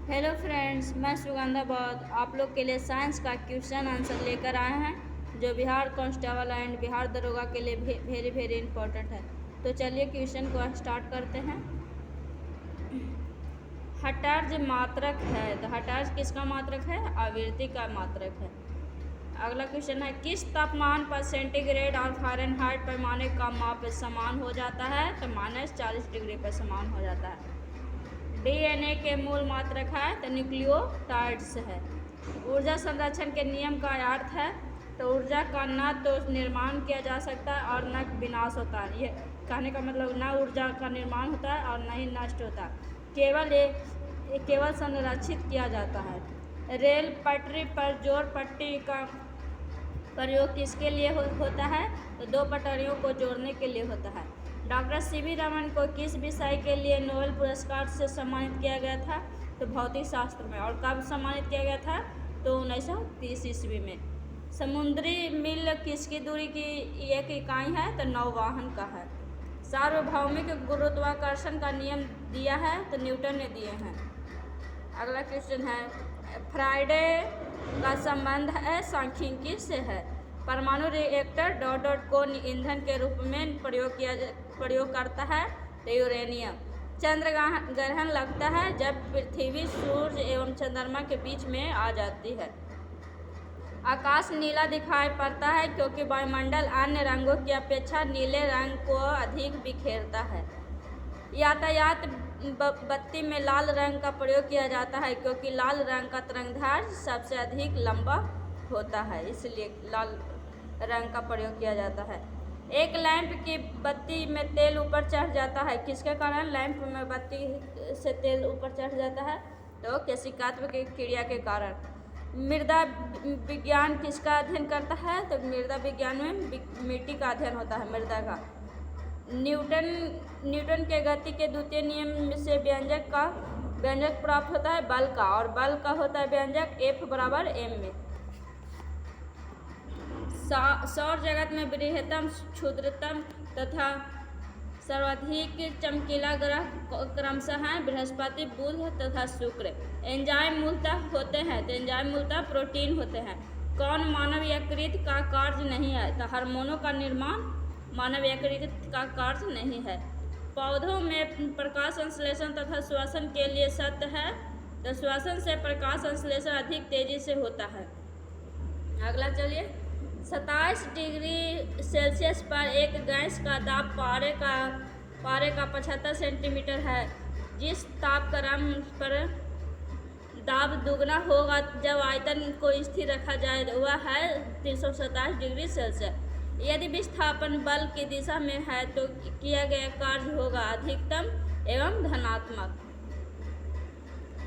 Hello friends, मैं सुगंधा बौद्ध आप लोग के लिए साइंस का क्वेश्चन आंसर लेकर आए हैं जो बिहार कांस्टेबल एंड बिहार दरोगा के लिए वेरी वेरी इंपॉर्टेंट है। तो चलिए क्वेश्चन को स्टार्ट करते हैं। हटार्ज मात्रक है, तो हटार्ज किसका मात्रक है? आवृत्ति का मात्रक है। अगला क्वेश्चन है, किस तापमान पर सेंटीग्रेड और फ़ारेनहाइट पैमाने का माप समान हो जाता है? तो -40 डिग्री पर समान हो जाता है। डीएनए के मूल मात्रक है, तो न्यूक्लियोटाइड्स है। ऊर्जा संरक्षण के नियम का अर्थ है, तो ऊर्जा का न तो निर्माण किया जा सकता है और न विनाश होता है। ये कहने का मतलब न ऊर्जा का निर्माण होता है और न ही नष्ट होता है, केवल संरक्षित किया जाता है। रेल पटरी पर जोड़ पट्टी का प्रयोग किसके लिए होता है? तो दो पटरियों को जोड़ने के लिए होता है। डॉक्टर सीवी रमन को किस विषय के लिए नोबेल पुरस्कार से सम्मानित किया गया था? तो भौतिक शास्त्र में। और कब सम्मानित किया गया था? तो 1930 ईस्वी में। समुद्री मील किसकी दूरी की एक इकाई है? तो नौवहन का है। सार्वभौमिक गुरुत्वाकर्षण का नियम दिया है? तो न्यूटन ने दिए हैं। अगला क्वेश्चन है, फ्राइडे का संबंध है सांख्यिकी से है। परमाणु रिएक्टर को ईंधन के रूप में प्रयोग करता है, तो यूरेनियम। चंद्र ग्रहण लगता है जब पृथ्वी सूर्य एवं चंद्रमा के बीच में आ जाती है। आकाश नीला दिखाई पड़ता है क्योंकि वायुमंडल अन्य रंगों की अपेक्षा नीले रंग को अधिक बिखेरता है। यातायात बत्ती में लाल रंग का प्रयोग किया जाता है क्योंकि लाल रंग का तरंगदैर्घ्य सबसे अधिक लंबा होता है, इसलिए लाल रंग का प्रयोग किया जाता है। एक लैंप की बत्ती में तेल ऊपर चढ़ जाता है, किसके कारण लैंप में बत्ती से तेल ऊपर चढ़ जाता है? तो केशिकात्व की क्रिया के कारण। मृदा विज्ञान किसका अध्ययन करता है? तो मृदा विज्ञान में मिट्टी का अध्ययन होता है, मृदा का। न्यूटन के गति के द्वितीय नियम से व्यंजक प्राप्त होता है बल का, और बल का होता है व्यंजक F बराबर m में। सौर जगत में बृहत्तम, क्षुद्रतम तथा सर्वाधिक चमकीला ग्रह क्रमशः हैं बृहस्पति, बुध तथा शुक्र। एंजाइम मूलतः होते हैं, तो एंजाइम मूलतः प्रोटीन होते हैं। कौन मानव यकृत का कार्य नहीं है? तो हार्मोनों का निर्माण मानव यकृत का कार्य नहीं है। पौधों में प्रकाश संश्लेषण तथा श्वसन के लिए सत्य है, तो श्वसन से प्रकाश संश्लेषण अधिक तेजी से होता है। अगला चलिए, 27 डिग्री सेल्सियस पर एक गैस का दाब पारे का 75 सेंटीमीटर है। जिस तापक्रम पर दाब दुगना होगा जब आयतन को स्थिर रखा जाए, वह है 327 डिग्री सेल्सियस। यदि विस्थापन बल की दिशा में है तो किया गया कार्य होगा अधिकतम एवं धनात्मक।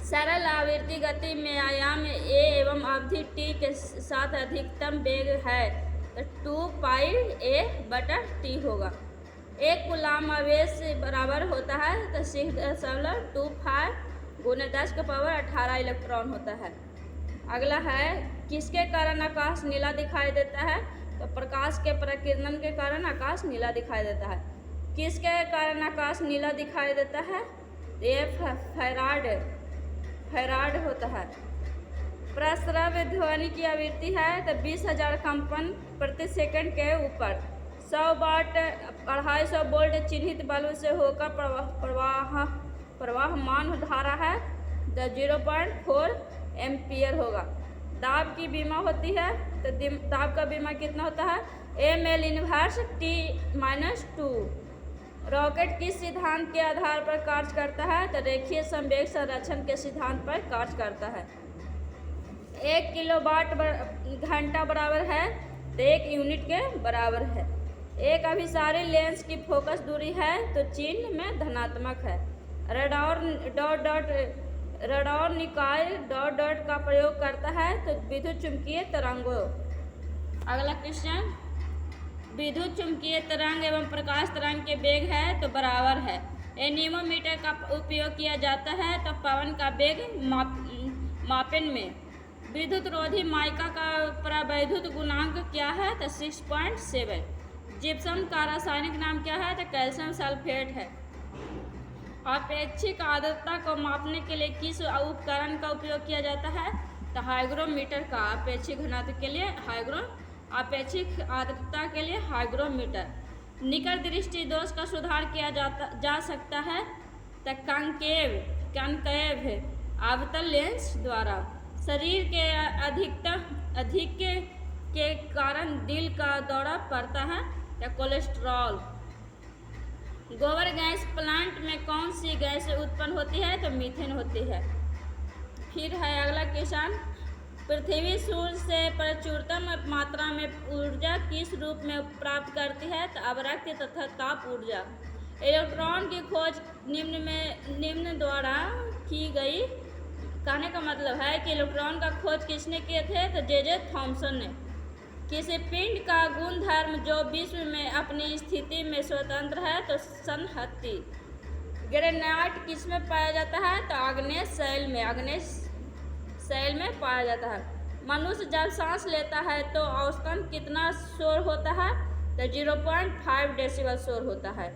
सरल आवृत्ति गति में आयाम a एवं अवधि t के साथ अधिकतम वेग है, तो 2πa/t होगा। एक कूलाम आवेश बराबर होता है, तो 6.25 × 10⁻18 इलेक्ट्रॉन होता है। अगला है, किसके कारण आकाश नीला दिखाई देता है? तो प्रकाश के प्रकीर्णन के कारण आकाश नीला दिखाई देता है। किसके कारण आकाश नीला दिखाई देता है? ये फैराड होता है। प्रस्रव्य ध्वनि की आवृत्ति है, तो 20,000 कंपन प्रति सेकंड के ऊपर। 100 वाट 250 वोल्ट चिन्हित बल्ब से होकर प्रवाहमान धारा है, तो 0.4 एम्पियर होगा। दाब की बीमा होती है, तो दाब का बीमा कितना होता है? ml inverse T-2। रॉकेट किस सिद्धांत के आधार पर कार्य करता है? तो रेखीय संवेग संरक्षण के सिद्धांत पर कार्य करता है। 1 किलोवाट घंटा बराबर है, तो 1 यूनिट के बराबर है। एक अभिसारी लेंस की फोकस दूरी है, तो चिन्ह में धनात्मक है। रडार निकाय का प्रयोग करता है, तो विद्युत चुंबकीय तरंगों। अगला क्वेश्चन, विद्युत चुंबकीय तरंग एवं प्रकाश तरंग के वेग है, तो बराबर है। एनीमोमीटर का उपयोग किया जाता है, तो पवन का वेग मापन में। विद्युत रोधी माइका का परावैद्युत गुणांक क्या है? तो 6.7। जिप्सम का रासायनिक नाम क्या है? तो कैल्शियम सल्फेट है। अपेक्षिक आर्द्रता को मापने के लिए किस उपकरण का उपयोग किया जाता है? तो हाइग्रोमीटर का। अपेक्षिक घनत्व के लिए अपेक्षिक आर्द्रता के लिए हाइग्रोमीटर। निकट दृष्टि दोष का सुधार किया जा सकता है तो कनकेव अवतल लेंस द्वारा। शरीर के अधिक के कारण दिल का दौरा पड़ता है या कोलेस्ट्रॉल। गोबर गैस प्लांट में कौन सी गैस उत्पन्न होती है? तो मीथेन होती है। फिर है अगला क्वेश्चन, पृथ्वी सूर्य से प्रचुरतम मात्रा में ऊर्जा किस रूप में प्राप्त करती है? तो अवरक्त तथा ताप ऊर्जा। इलेक्ट्रॉन की खोज निम्न द्वारा की गई। कहने का मतलब है कि इलेक्ट्रॉन का खोज किसने किए थे? तो जे थॉमसन ने। किसी पिंड का गुणधर्म जो विश्व में अपनी स्थिति में स्वतंत्र है? तो संहति। ग्रेनाइट किस में पाया जाता है? तो आग्नेय शैल में पाया जाता है। मनुष्य जब सांस लेता है तो औसतन कितना शोर होता है? तो 0.5 डेसिबल शोर होता है।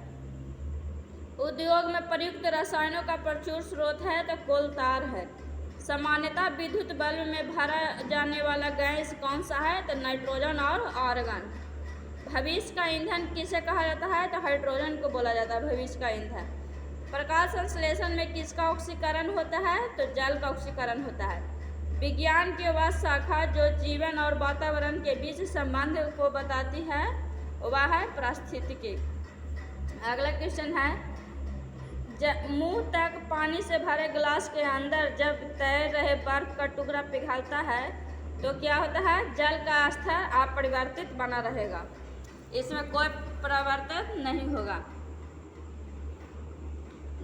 उद्योग में प्रयुक्त रसायनों का प्रचुर स्रोत है तो कोलतार है। सामान्यतः विद्युत बल्ब में भरा जाने वाला गैस कौन सा है? तो नाइट्रोजन और आर्गन। भविष्य का ईंधन किसे कहा जाता है? तो हाइड्रोजन को बोला जाता है भविष्य का ईंधन। प्रकाश संश्लेषण में किसका ऑक्सीकरण होता है? तो जल का ऑक्सीकरण होता है। विज्ञान की वह शाखा जो जीवन और वातावरण के बीच संबंध को बताती है वह है पारिस्थितिकी। अगला क्वेश्चन है, मुंह तक पानी से भरे गिलास के अंदर जब तैर रहे बर्फ का टुकड़ा पिघलता है तो क्या होता है? जल का स्तर अपरिवर्तित बना रहेगा, इसमें कोई परिवर्तन नहीं होगा।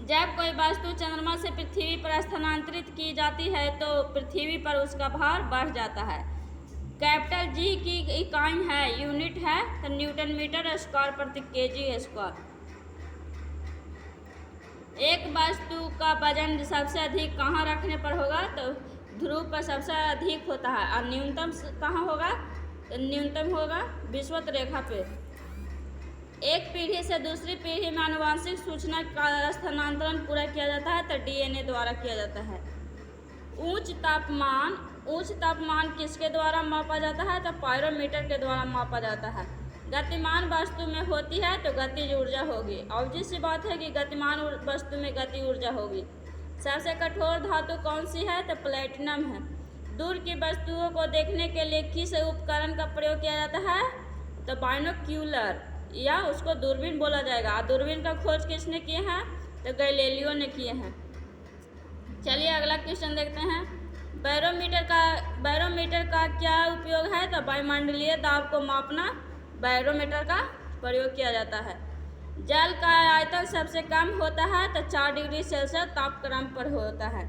जब कोई वस्तु चंद्रमा से पृथ्वी पर स्थानांतरित की जाती है तो पृथ्वी पर उसका भार बढ़ जाता है। कैपिटल जी की इकाई है, यूनिट है तो न्यूटन मीटर स्क्वायर प्रति केजी स्क्वायर। एक वस्तु का वजन सबसे अधिक कहाँ रखने पर होगा? तो ध्रुव पर सबसे अधिक होता है। और न्यूनतम कहाँ होगा? तो न्यूनतम होगा विषुवत रेखा पे। एक पीढ़ी से दूसरी पीढ़ी में आनुवंशिक सूचना का स्थानांतरण पूरा किया जाता है तो डीएनए द्वारा किया जाता है। उच्च तापमान किसके द्वारा मापा जाता है? तो पायरोमीटर के द्वारा मापा जाता है। गतिमान वस्तु में होती है तो गतिज ऊर्जा होगी। ऑब्वियस सी बात है कि गतिमान वस्तु में गति ऊर्जा होगी। सबसे कठोर धातु कौन सी है? तो प्लेटिनम है। दूर की वस्तुओं को देखने के लिए किस उपकरण का प्रयोग किया जाता है? तो बाइनोक्यूलर या उसको दूरबीन बोला जाएगा। दूरबीन का खोज किसने किए हैं? तो गैलीलियो ने किए हैं। चलिए अगला क्वेश्चन देखते हैं। बैरोमीटर का क्या उपयोग है? तो वायुमंडलीय दाब को मापना बैरोमीटर का प्रयोग किया जाता है। जल का आयतन सबसे कम होता है तो 4 डिग्री सेल्सियस तापक्रम पर होता है।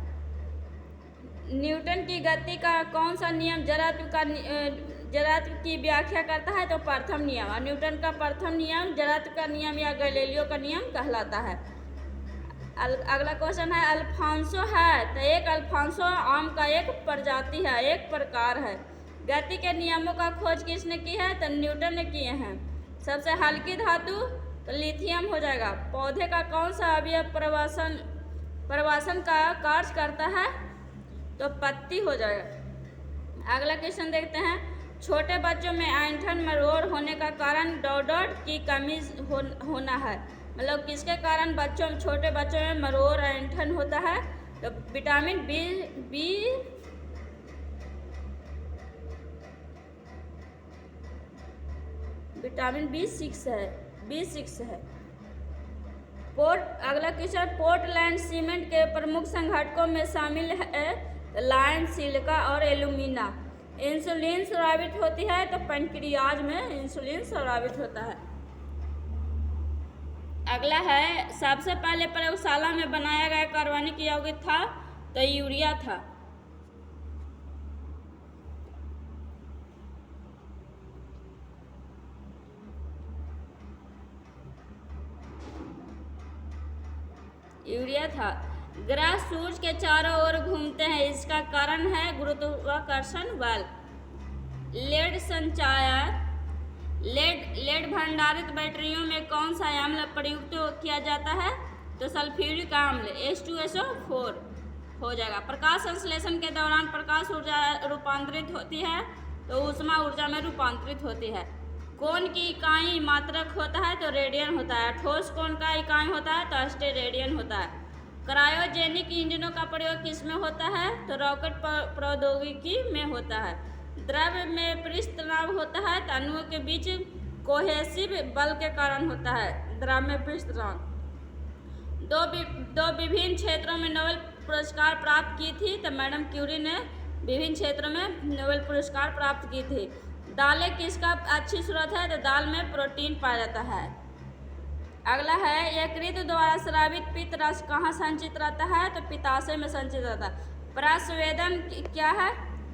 न्यूटन की गति का कौन सा नियम जड़त्व की व्याख्या करता है? तो प्रथम नियम। और न्यूटन का प्रथम नियम जड़त्व का नियम या गैलीलियो का नियम कहलाता है। अगला क्वेश्चन है, अल्फांसो है तो एक अल्फांसो आम का एक प्रजाति है, एक प्रकार है। गति के नियमों का खोज किसने की है? तो न्यूटन ने किए हैं। सबसे हल्की धातु तो लिथियम हो जाएगा। पौधे का कौन सा अवयव प्रवासन का कार्य करता है? तो पत्ती हो जाएगा। अगला क्वेश्चन देखते हैं। छोटे बच्चों में ऐंठन मरोड़ होने का कारण डॉट की कमी होना है। मतलब किसके कारण छोटे बच्चों में मरोड़ ऐंठन होता है? तो विटामिन B6 है। अगला क्वेश्चन, पोर्टलैंड सीमेंट के प्रमुख संघटकों में शामिल है लाइम, सिलिका और एल्यूमिना। इंसुलिन स्रावित होती है तो पैंक्रियाज में इंसुलिन स्रावित होता है। अगला है, सबसे पहले प्रयोगशाला में बनाया गया कार्बनिक यौगिक था तो यूरिया था। ग्रह सूर्य के चारों ओर घूमते हैं, इसका कारण है गुरुत्वाकर्षण बल। लेड भंडारित बैटरियों में कौन सा अम्ल प्रयुक्त किया जाता है? तो सल्फ्यूरिक अम्ल H2SO4 हो जाएगा। प्रकाश संश्लेषण के दौरान प्रकाश ऊर्जा रूपांतरित होती है तो ऊष्मा ऊर्जा में रूपांतरित होती है। कोण की इकाई मात्रक होता है तो रेडियन होता है। ठोस कोण का इकाई होता है तो स्टेरेडियन होता है। क्रायोजेनिक इंजनों का प्रयोग किस में होता है तो रॉकेट प्रौद्योगिकी में होता है। द्रव में पृष्ठ तनाव होता है तो अणुओं के बीच कोहेसिव बल के कारण होता है। द्रव में पृष्ठ तनाव। दो विभिन्न क्षेत्रों में नोबेल पुरस्कार प्राप्त की थी तो मैडम क्यूरी ने विभिन्न क्षेत्रों में नोबेल पुरस्कार प्राप्त की थी। दालें किसका अच्छी स्रोत है तो दाल में प्रोटीन पाया जाता है। अगला है यकृत द्वारा स्रावित पित्त रस कहाँ संचित रहता है तो पित्ताशय में संचित रहता है। प्रस्वेदन क्या है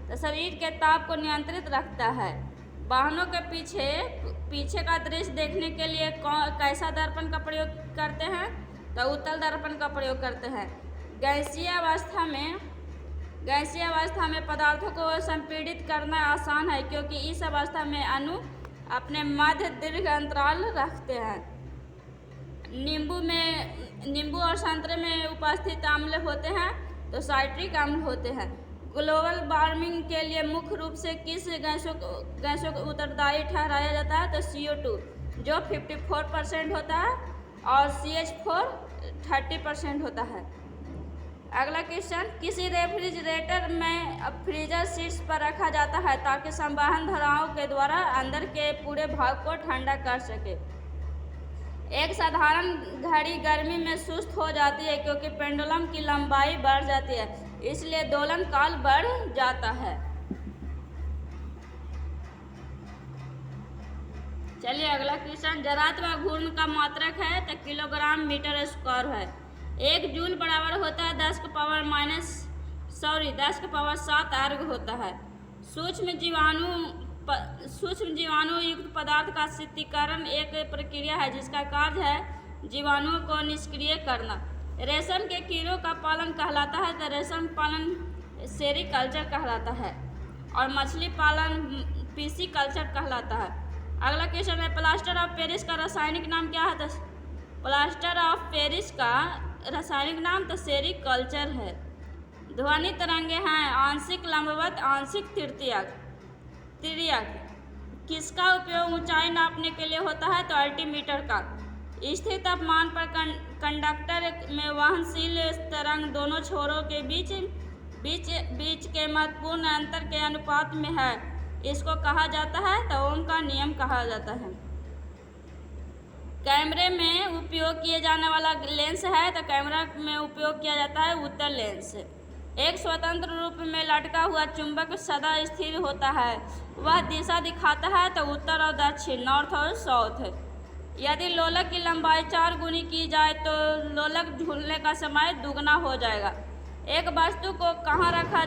तो शरीर के ताप को नियंत्रित रखता है। वाहनों के पीछे का दृश्य देखने के लिए कैसा दर्पण का प्रयोग करते हैं तो उत्तल दर्पण का प्रयोग करते हैं। गैसीय अवस्था में पदार्थों को संपीड़ित करना आसान है क्योंकि इस अवस्था में अणु अपने मध्य दीर्घ अंतराल रखते हैं। नींबू और संतरे में उपस्थित अम्ल होते हैं तो साइट्रिक अम्ल होते हैं। ग्लोबल वार्मिंग के लिए मुख्य रूप से किस गैसों को उत्तरदायी ठहराया जाता है तो CO2 जो 54% होता है और CH4 30% होता है। अगला क्वेश्चन, किसी रेफ्रिजरेटर में फ्रीजर शीट्स पर रखा जाता है ताकि संवहन धाराओं के द्वारा अंदर के पूरे भाग को ठंडा कर सके। एक साधारण घड़ी गर्मी में सुस्त हो जाती है क्योंकि पेंडुलम की लंबाई बढ़ जाती है, इसलिए दोलन काल बढ़ जाता है। चलिए अगला क्वेश्चन, जड़त्व घूर्ण का मात्रक है तो किलोग्राम मीटर स्क्वायर है। 1 जूल बराबर होता है 10 की पावर 7 अर्ग होता है। सूक्ष्म जीवाणु युक्त पदार्थ का शीतलीकरण एक प्रक्रिया है जिसका कार्य है जीवाणुओं को निष्क्रिय करना। रेशम के कीड़ों का पालन कहलाता है तो रेशम पालन सेरीकल्चर कहलाता है और मछली पालन पिसीकल्चर कहलाता है। अगला क्वेश्चन है, प्लास्टर ऑफ पेरिस का रासायनिक नाम क्या है तो प्लास्टर ऑफ पेरिस का रासायनिक नाम तो सेरीकल्चर है। ध्वनि तरंगे हैं आंशिक लंबवत आंशिक तिर्यक। किसका उपयोग ऊंचाई नापने के लिए होता है तो अल्टीमीटर का। स्थिर तापमान पर कंडक्टर में वहनशील तरंग दोनों छोरों के बीच के महत्वपूर्ण अंतर के अनुपात में है, इसको कहा जाता है तो ओम का नियम कहा जाता है। कैमरे में उपयोग किए जाने वाला लेंस है तो कैमरा में उपयोग किया जाता है उत्तल लेंस। एक स्वतंत्र रूप में लटका हुआ चुंबक सदा स्थिर होता है, वह दिशा दिखाता है तो उत्तर और दक्षिण नॉर्थ और साउथ। यदि लोलक की लंबाई 4 गुनी की जाए तो लोलक झूलने का समय दुगना हो जाएगा। एक वस्तु को कहाँ रखा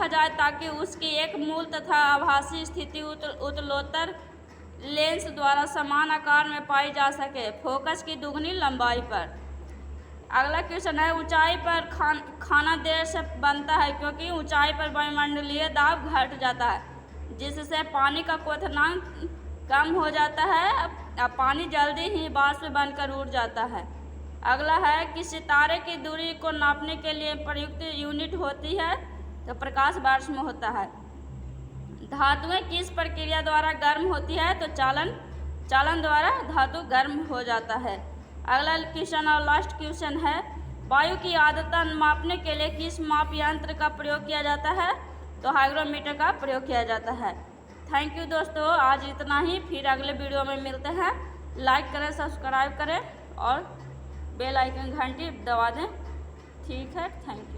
जाए ताकि उसकी एक मूल तथा आभासी स्थिति उत्तलोत्तर लेंस द्वारा समान आकार में पाई जा सके, फोकस की दुगनी लंबाई पर। अगला क्वेश्चन है, ऊंचाई पर खाना देर से बनता है क्योंकि ऊंचाई पर वायुमंडलीय दाब घट जाता है जिससे पानी का क्वथनांक कम हो जाता है, अब पानी जल्दी ही वाष्प बनकर उड़ जाता है। अगला है कि सितारे की दूरी को नापने के लिए प्रयुक्त यूनिट होती है तो प्रकाश वर्ष में होता है। धातुएं किस प्रक्रिया द्वारा गर्म होती है तो चालन द्वारा धातु गर्म हो जाता है। अगला क्वेश्चन और लास्ट क्वेश्चन है, वायु की आर्द्रता मापने के लिए किस माप यंत्र का प्रयोग किया जाता है तो हाइग्रोमीटर का प्रयोग किया जाता है। थैंक यू दोस्तों, आज इतना ही, फिर अगले वीडियो में मिलते हैं। लाइक करें, सब्सक्राइब करें और बेल आइकन घंटी दबा दें। ठीक है, थैंक यू।